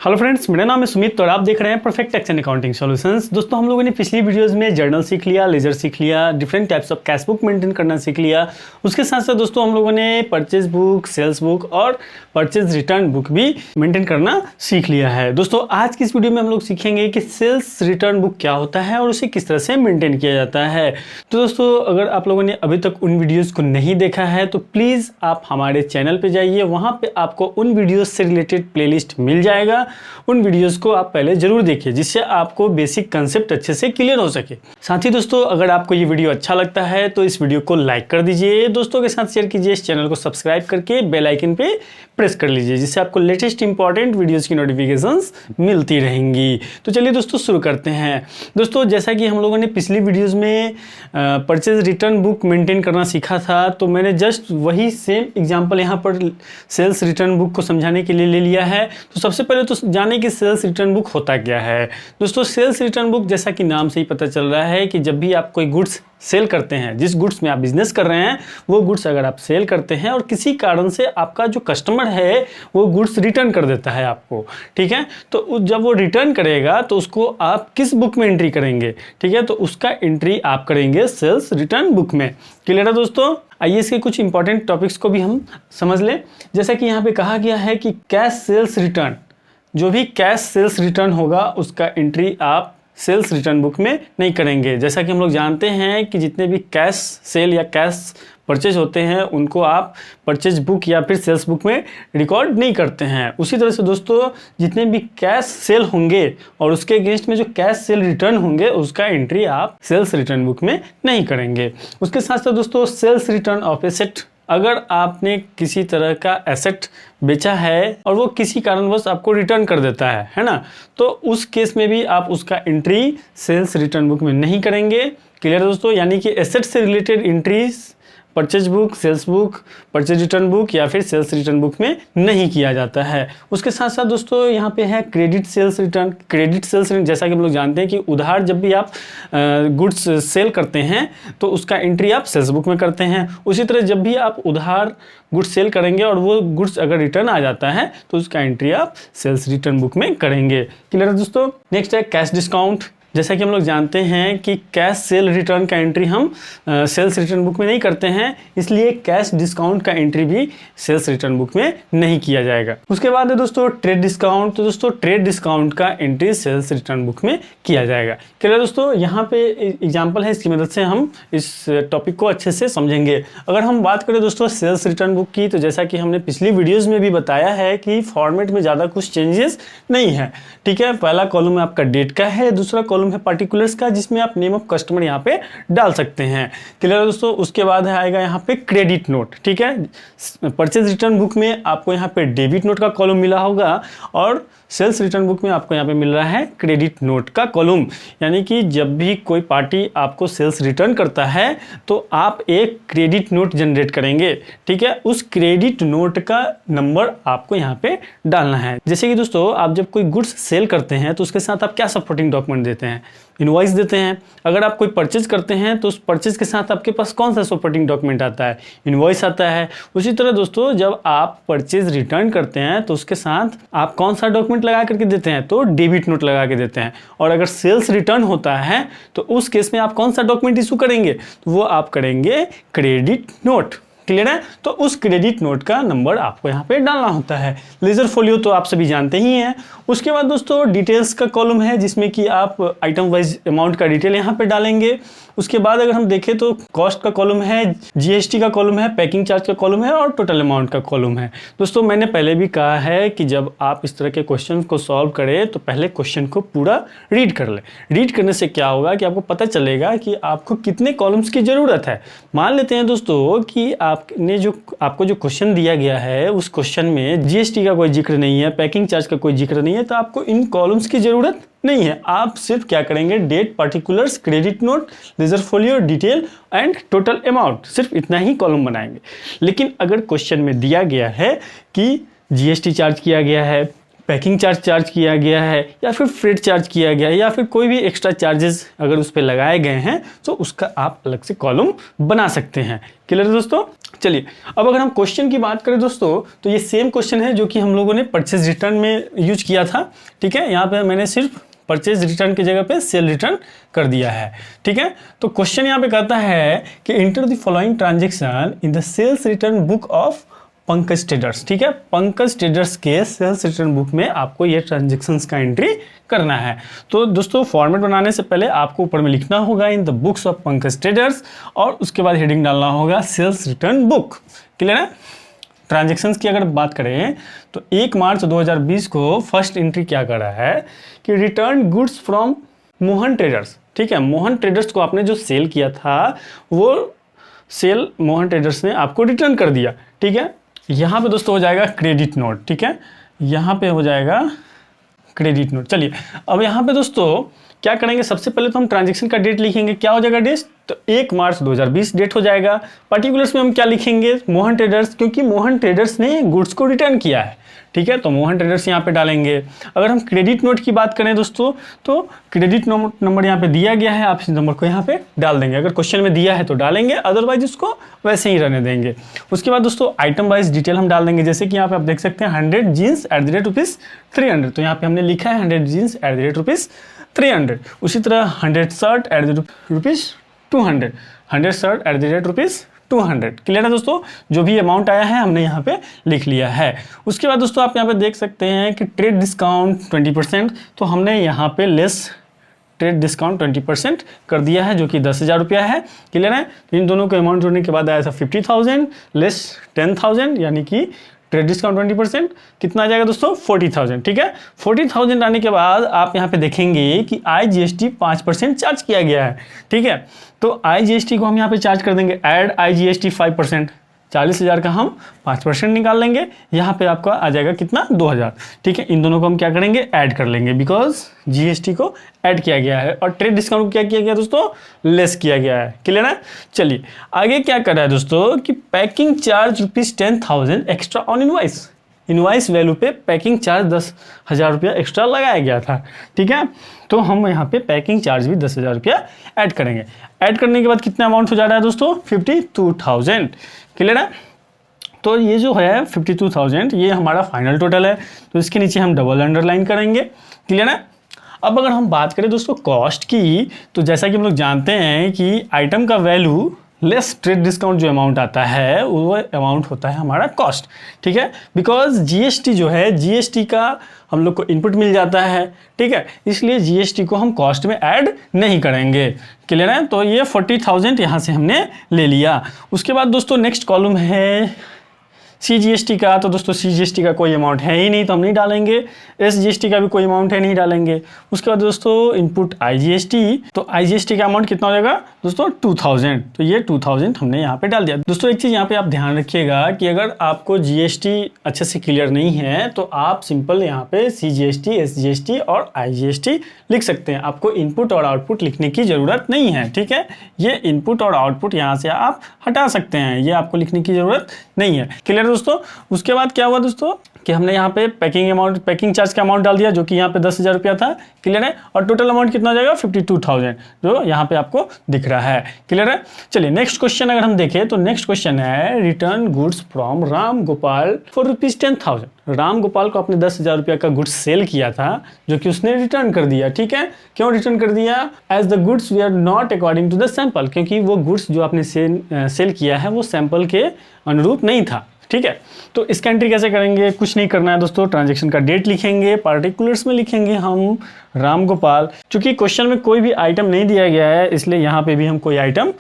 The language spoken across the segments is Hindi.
हेलो फ्रेंड्स, मेरा नाम है सुमित और आप देख रहे हैं perfect tax and accounting solutions. दोस्तों, हम लोगों ने पिछली वीडियोस में जर्नल सीख लिया, लेजर सीख लिया, different types of cash book maintain करना सीख लिया। उसके साथ साथ दोस्तों हम लोगों ने परचेज बुक, सेल्स बुक और परचेज रिटर्न बुक भी मेंटेन करना सीख लिया है। दोस्तों, आज की इस वीडियो में हम लोग सीखेंगे कि सेल्स रिटर्न बुक क्या होता है और उसे किस तरह से मेंटेन किया जाता है। तो दोस्तों, अगर आप लोगों ने अभी तक उन वीडियोज़ को नहीं देखा है तो प्लीज़ आप हमारे चैनल पर जाइए, वहाँ पर आपको उन वीडियोज़ से रिलेटेड प्लेलिस्ट मिल जाएगा। उन वीडियोस को आप पहले जरूर देखिए जिससे आपको बेसिक कंसेप्ट अच्छे से क्लियर हो सके। साथ ही दोस्तों, अगर आपको ये वीडियो अच्छा लगता है तो इस वीडियो को लाइक कर दीजिए, दोस्तों के साथ शेयर कीजिए, इस चैनल को सब्सक्राइब करके बेल आइकन पे प्रेस कर लीजिए जिससे आपको लेटेस्ट इंपॉर्टेंट वीडियोस की नोटिफिकेशंस मिलती रहेंगी। तो चलिए दोस्तों शुरू करते हैं। दोस्तों, जैसा कि हम लोगों ने पिछली वीडियोज़ में परचेज रिटर्न बुक मेंटेन करना सीखा था, तो मैंने जस्ट वही सेम एग्जाम्पल यहाँ पर सेल्स रिटर्न बुक को समझाने के लिए ले लिया है। तो सबसे पहले तो जाने कि सेल्स रिटर्न बुक होता क्या है। दोस्तों, सेल्स रिटर्न बुक जैसा कि नाम से ही पता चल रहा है कि जब भी आप कोई गुड्स सेल करते हैं, जिस गुड्स में आप बिजनेस कर रहे हैं वो गुड्स अगर आप सेल करते हैं और किसी कारण से आपका जो कस्टमर है वो गुड्स रिटर्न कर देता है आपको, ठीक है, तो जब वो रिटर्न करेगा तो उसको आप किस बुक में एंट्री करेंगे, ठीक है, तो उसका एंट्री आप करेंगे सेल्स रिटर्न बुक में। क्लियर है दोस्तों? आइए इसके कुछ इंपॉर्टेंट टॉपिक्स को भी हम समझ लें। जैसा कि यहाँ पे कहा गया है कि कैश सेल्स रिटर्न, जो भी कैश सेल्स रिटर्न होगा उसका एंट्री आप सेल्स रिटर्न बुक में नहीं करेंगे। जैसा कि हम लोग जानते हैं कि जितने भी कैश सेल या कैश परचेज होते हैं उनको आप परचेज बुक या फिर सेल्स बुक में रिकॉर्ड नहीं करते हैं। उसी तरह से दोस्तों, जितने भी कैश सेल होंगे और उसके अगेंस्ट में जो कैश सेल रिटर्न होंगे उसका एंट्री आप सेल्स रिटर्न बुक में नहीं करेंगे। उसके साथ साथ दोस्तों, सेल्स रिटर्न ऑफ एसेट, अगर आपने किसी तरह का एसेट बेचा है और वो किसी कारणवश आपको रिटर्न कर देता है ना, तो उस केस में भी आप उसका एंट्री सेल्स रिटर्न बुक में नहीं करेंगे। क्लियर है दोस्तों? यानी कि एसेट से related entries purchase book, sales book, purchase return book या फिर सेल्स रिटर्न बुक में नहीं किया जाता है। उसके साथ साथ दोस्तों यहाँ पे है credit sales return. Credit sales return, जैसा कि हम लोग जानते हैं कि उधार जब भी आप गुड्स सेल करते हैं तो उसका एंट्री आप सेल्स बुक में करते हैं। उसी तरह जब भी आप उधार गुड्स सेल करेंगे और वो गुड्स अगर रिटर्न आ जाता है तो उसका एंट्री आप सेल्स रिटर्न बुक में करेंगे। क्लियर है दोस्तों? नेक्स्ट है कैश डिस्काउंट। जैसा कि हम लोग जानते हैं कि कैश सेल रिटर्न का एंट्री हम सेल्स रिटर्न बुक में नहीं करते हैं, इसलिए कैश डिस्काउंट का एंट्री भी सेल्स रिटर्न बुक में नहीं किया जाएगा। उसके बाद है दोस्तों ट्रेड डिस्काउंट। तो दोस्तों, ट्रेड डिस्काउंट का एंट्री सेल्स रिटर्न बुक में किया जाएगा। क्लियर दोस्तों? यहाँ पे एग्जाम्पल है, इसकी मदद से हम इस टॉपिक को अच्छे से समझेंगे। अगर हम बात करें दोस्तों सेल्स रिटर्न बुक की, तो जैसा कि हमने पिछली वीडियोज़ में भी बताया है कि फॉर्मेट में ज़्यादा कुछ चेंजेस नहीं है, ठीक है। पहला कॉलम आपका डेट का है, दूसरा कॉलम है पार्टिकुलर्स का जिसमें आप नेम ऑफ कस्टमर यहाँ पे डाल सकते हैं। क्लियर है दोस्तों? उसके बाद आएगा यहाँ पे क्रेडिट नोट, ठीक है। परचेज रिटर्न बुक में आपको यहाँ पे डेबिट नोट का कॉलम मिला होगा और सेल्स रिटर्न बुक में आपको यहाँ पे मिल रहा है क्रेडिट नोट का कॉलम। यानी कि जब भी कोई पार्टी आपको सेल्स रिटर्न करता है तो आप एक क्रेडिट नोट जनरेट करेंगे, ठीक है। उस क्रेडिट नोट का नंबर आपको यहाँ पे डालना है। जैसे कि दोस्तों, आप जब कोई गुड्स सेल करते हैं तो उसके साथ आप क्या सपोर्टिंग डॉक्यूमेंट देते हैं? इनवॉइस देते हैं। अगर आप कोई परचेज करते हैं तो उस परचेज के साथ आपके पास कौन सा सपोर्टिंग डॉक्यूमेंट आता है? इनवॉइस आता है। उसी तरह दोस्तों, जब आप परचेज रिटर्न करते हैं तो उसके साथ आप कौन सा डॉक्यूमेंट लगा करके देते हैं? तो डेबिट नोट लगा के देते हैं। और अगर सेल्स रिटर्न होता है तो उस केस में आप कौन सा डॉक्यूमेंट इशू करेंगे? तो वो आप करेंगे क्रेडिट नोट। क्लियर है? तो उस क्रेडिट नोट का नंबर आपको यहाँ पे डालना होता है। लेजर फोलियो तो आप सभी जानते ही हैं। उसके बाद दोस्तों डिटेल्स का कॉलम है जिसमें कि आप आइटम वाइज अमाउंट का डिटेल यहाँ पे डालेंगे। उसके बाद अगर हम देखें तो कॉस्ट का कॉलम है, जीएसटी का कॉलम है, पैकिंग चार्ज का कॉलम है और टोटल अमाउंट का कॉलम है। दोस्तों, मैंने पहले भी कहा है कि जब आप इस तरह के क्वेश्चन को सॉल्व करें तो पहले क्वेश्चन को पूरा रीड कर लें। रीड करने से क्या होगा कि आपको पता चलेगा कि आपको कितने कॉलम्स की ज़रूरत है। मान लेते हैं दोस्तों कि आपको जो क्वेश्चन दिया गया है उस क्वेश्चन में जीएसटी का कोई जिक्र नहीं है, पैकिंग चार्ज का कोई जिक्र नहीं है, तो आपको इन कॉलम्स की ज़रूरत नहीं है। आप सिर्फ क्या करेंगे? Date, particulars, credit note, ledger folio, detail and total amount, सिर्फ इतना ही कॉलम बनाएंगे। लेकिन अगर क्वेश्चन में दिया गया है कि जीएसटी चार्ज किया गया है, पैकिंग चार्ज किया गया है या फिर फ्रेट चार्ज किया गया है या फिर कोई भी एक्स्ट्रा चार्जेस अगर उस पर लगाए गए हैं तो उसका आप अलग से कॉलम बना सकते हैं। क्लियर है दोस्तों? चलिए अब अगर हम क्वेश्चन की बात करें दोस्तों तो ये सेम क्वेश्चन है जो कि हम लोगों ने परचेज रिटर्न में यूज किया था। ठीक है, यहाँ पे मैंने सिर्फ परचेज रिटर्न की जगह पे सेल रिटर्न कर दिया है। ठीक है, तो क्वेश्चन यहाँ पे कहता है कि enter the following transaction in the sales return book of Pankaj traders. ठीक है, पंकज ट्रेडर्स के सेल्स रिटर्न बुक में आपको ये ट्रांजेक्शन्स का एंट्री करना है। तो दोस्तों फॉर्मेट बनाने से पहले आपको ऊपर में लिखना होगा in the books of Pankaj traders और उसके बाद हेडिंग डालना होगा सेल्स रिटर्न बुक। क्लियर है? ट्रांजेक्शन्स की अगर बात करें तो 1 मार्च 2020 को फर्स्ट एंट्री क्या कर रहा है कि return goods from Mohan traders. ठीक है, मोहन ट्रेडर्स को आपने जो सेल किया था वो सेल मोहन ट्रेडर्स ने आपको रिटर्न कर दिया। ठीक है, यहाँ पे दोस्तों हो जाएगा क्रेडिट नोट। ठीक है, यहाँ पे हो जाएगा क्रेडिट नोट। चलिए अब यहाँ पे दोस्तों क्या करेंगे, सबसे पहले तो हम ट्रांजैक्शन का डेट लिखेंगे। क्या हो जाएगा डेट? तो 1 मार्च 2020 डेट हो जाएगा। पर्टिकुलर्स में हम क्या लिखेंगे? मोहन ट्रेडर्स, क्योंकि मोहन ट्रेडर्स ने गुड्स को रिटर्न किया है। ठीक है, तो मोहन ट्रेडर्स यहाँ पे डालेंगे। अगर हम क्रेडिट नोट की बात करें दोस्तों तो क्रेडिट नोट नंबर यहाँ पे दिया गया है, आप इस नंबर को यहाँ पे डाल देंगे। अगर क्वेश्चन में दिया है तो डालेंगे, अदरवाइज उसको वैसे ही रहने देंगे। उसके बाद दोस्तों आइटम वाइज डिटेल हम डाल देंगे। जैसे कि यहाँ पे आप देख सकते हैं 100 जीन्स @(Rs)300, तो यहाँ पे हमने लिखा है 100 जीन्स @(Rs)300। उसी तरह 100 shirt @(Rs)200, 100 shirt @(Rs)200। Clear है दोस्तों? जो भी अमाउंट आया है हमने यहाँ पे लिख लिया है। उसके बाद दोस्तों आप यहाँ पे देख सकते हैं कि ट्रेड डिस्काउंट 20%, तो हमने यहाँ पे लेस ट्रेड डिस्काउंट 20% कर दिया है जो कि 10,000 रुपया है। क्लियर है? तो इन दोनों को अमाउंट जोड़ने के बाद आया था 50,000 लेस 10,000 यानी कि ट्रेड डिस्काउंट 20% कितना आ जाएगा दोस्तों? 40,000। ठीक है, 40,000 आने के बाद आप यहाँ पे देखेंगे कि IGST 5% चार्ज किया गया है। ठीक है, तो IGST को हम यहाँ पे चार्ज कर देंगे ऐड IGST 5%, 40,000 का हम 5% निकाल लेंगे। यहाँ पे आपका आ जाएगा कितना? 2,000। ठीक है, इन दोनों को हम क्या करेंगे? ऐड कर लेंगे, बिकॉज GST को ऐड किया गया है और ट्रेड डिस्काउंट को क्या किया गया दोस्तों? लेस किया गया है। क्लियर है? चलिए आगे क्या कर रहा है दोस्तों कि packing charge ₹10,000 extra on invoice. Invoice value पे पैकिंग चार्ज 10,000 रुपया एक्स्ट्रा लगाया गया था। ठीक है, तो हम यहाँ पे पैकिंग चार्ज भी 10,000 रुपया ऐड करेंगे। ऐड करने के बाद कितना अमाउंट हो जा रहा है दोस्तों? 52,000। क्लियर है? तो ये जो है 52,000 ये हमारा फाइनल टोटल है, तो इसके नीचे हम डबल अंडरलाइन करेंगे। क्लियर है? अब अगर हम बात करें दोस्तों कॉस्ट की, तो जैसा कि हम लोग जानते हैं कि आइटम का वैल्यू लेस ट्रेड डिस्काउंट जो अमाउंट आता है वो अमाउंट होता है हमारा कॉस्ट। ठीक है, बिकॉज GST जो है GST का हम लोग को इनपुट मिल जाता है। ठीक है, इसलिए GST को हम कॉस्ट में ऐड नहीं करेंगे। क्लियर है? तो ये 40,000 यहाँ से हमने ले लिया। उसके बाद दोस्तों नेक्स्ट कॉलम है CGST का, तो दोस्तों CGST का कोई अमाउंट है ही नहीं तो हम नहीं डालेंगे। SGST का भी कोई अमाउंट है, नहीं डालेंगे। उसके बाद दोस्तों इनपुट IGST, तो IGST का अमाउंट कितना हो जाएगा दोस्तों? 2,000, तो ये 2,000 हमने यहाँ पे डाल दिया। दोस्तों एक चीज़ यहाँ पे आप ध्यान रखिएगा कि अगर आपको GST अच्छे से क्लियर नहीं है तो आप सिंपल यहाँ पे CGST, SGST और IGST लिख सकते हैं। आपको इनपुट और आउटपुट लिखने की ज़रूरत नहीं है। ठीक है, ये इनपुट और आउटपुट यहाँ से आप हटा सकते हैं, ये आपको लिखने की ज़रूरत नहीं है। क्लियर दोस्तों? उसके बाद क्या हुआ दोस्तों कि हमने यहाँ पे पैकिंग चार्ज का अमाउंट डाल दिया जो कि यहाँ पे 10,000 रुपया था। क्लियर है? और टोटल अमाउंट कितना हो जाएगा? 52,000 जो यहाँ पे आपको दिख रहा है। क्लियर है? चलिए नेक्स्ट क्वेश्चन अगर हम देखें तो नेक्स्ट क्वेश्चन है return goods from Ram Gopal for ₹10,000। Ram Gopal को आपने 10,000 रुपया का गुड्स सेल किया था जो कि उसने रिटर्न कर दिया। ठीक है, क्यों रिटर्न कर दिया? As the goods we are not according to the sample, क्योंकि वो गुड्स जो आपने सेल किया है वो सैंपल के अनुरूप नहीं था। ठीक है, तो इसका एंट्री कैसे करेंगे? कुछ नहीं करना है दोस्तों, ट्रांजैक्शन का डेट लिखेंगे, पार्टिकुलर्स में लिखेंगे हम राम गोपाल। चूंकि क्वेश्चन में कोई भी आइटम नहीं दिया गया है इसलिए यहाँ पे भी हम कोई आइटम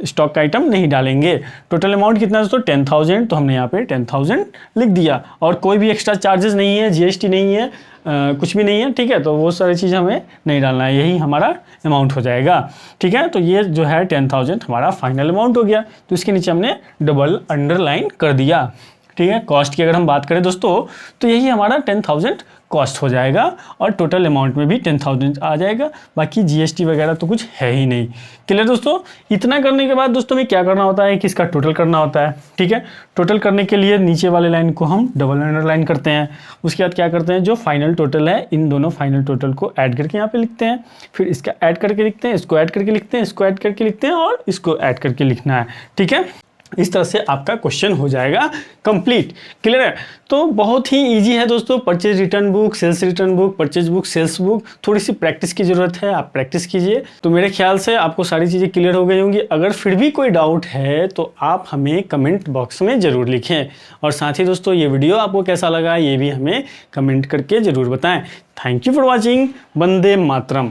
स्टॉक का आइटम नहीं डालेंगे। टोटल अमाउंट कितना है दोस्तों? 10,000, तो हमने यहाँ पे 10,000 लिख दिया और कोई भी एक्स्ट्रा चार्जेस नहीं है, GST नहीं है, कुछ भी नहीं है। ठीक है, तो वो सारी चीज़ हमें नहीं डालना है, यही हमारा अमाउंट हो जाएगा। ठीक है, तो ये जो है 10,000 हमारा फाइनल अमाउंट हो गया, तो इसके नीचे हमने डबल अंडरलाइन कर दिया। ठीक है। कॉस्ट की अगर हम बात करें दोस्तों तो यही हमारा 10,000 कॉस्ट हो जाएगा और टोटल अमाउंट में भी 10,000 आ जाएगा। बाकी जीएसटी वगैरह तो कुछ है ही नहीं। क्लियर दोस्तों। इतना करने के बाद दोस्तों में क्या करना होता है कि इसका टोटल करना होता है। ठीक है। टोटल करने के लिए नीचे वाले लाइन को हम डबल अंडरलाइन करते हैं। उसके बाद क्या करते हैं, जो फाइनल टोटल है इन दोनों फाइनल टोटल को ऐड करके यहाँ पे लिखते हैं। फिर इसका ऐड करके लिखते हैं, इसको ऐड करके लिखते हैं, इसको ऐड करके लिखते हैं और इसको ऐड करके लिखना है। ठीक है। इस तरह से आपका क्वेश्चन हो जाएगा कंप्लीट। क्लियर है। तो बहुत ही इजी है दोस्तों। Purchase return book, sales return book, purchase book, sales book, थोड़ी सी प्रैक्टिस की जरूरत है, आप प्रैक्टिस कीजिए। तो मेरे ख्याल से आपको सारी चीज़ें क्लियर हो गई होंगी। अगर फिर भी कोई डाउट है तो आप हमें कमेंट बॉक्स में ज़रूर लिखें। और साथ ही दोस्तों ये वीडियो आपको कैसा लगा ये भी हमें कमेंट करके ज़रूर बताएं। Thank you for watching. Vande Mataram.